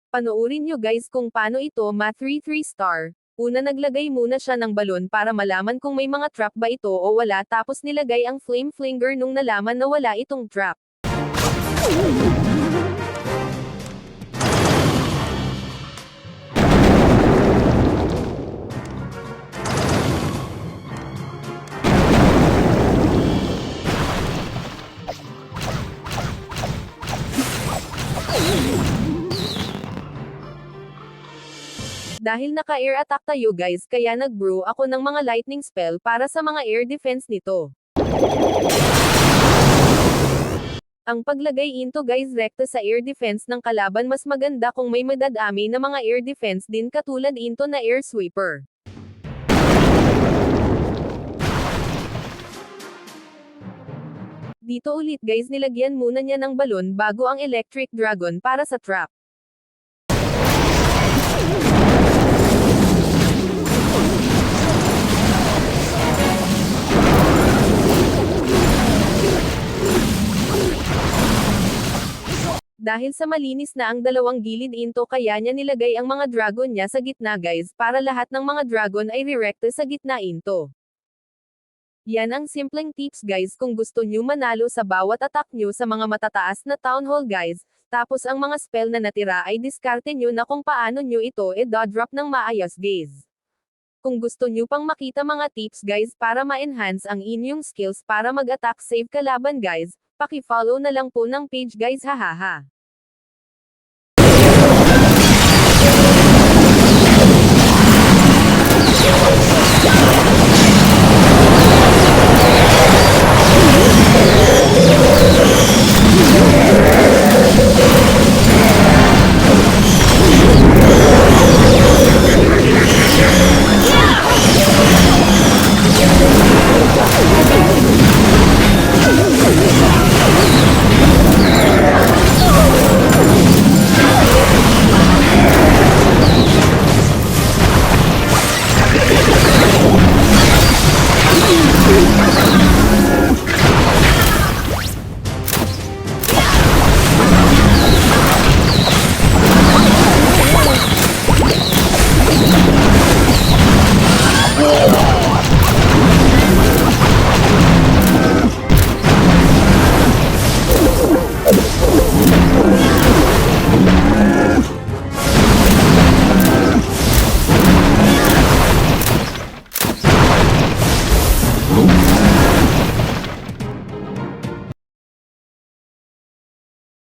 Panoorin nyo guys kung paano ito ma-3 3-star. Una naglagay muna siya ng balon para malaman kung may mga trap ba ito o wala tapos nilagay ang flame flinger nung nalaman na wala itong trap. Dahil naka-air attack tayo guys kaya nag-brew ako ng mga lightning spell para sa mga air defense nito. Ang paglagay into guys rekta sa air defense ng kalaban mas maganda kung may madadami na mga air defense din katulad into na air sweeper. Dito ulit guys nilagyan muna niya ng balon bago ang electric dragon para sa trap. Dahil sa malinis na ang dalawang gilid into kaya niya nilagay ang mga dragon niya sa gitna guys para lahat ng mga dragon ay rerekta sa gitna into. Yan ang simpleng tips guys kung gusto nyo manalo sa bawat attack nyo sa mga matataas na town hall guys, tapos ang mga spell na natira ay diskarte nyo na kung paano nyo ito i-dodrop ng maayos guys. Kung gusto nyo pang makita mga tips guys para ma-enhance ang inyong skills para mag-attack save kalaban guys, paki-follow na lang po ng page guys hahaha.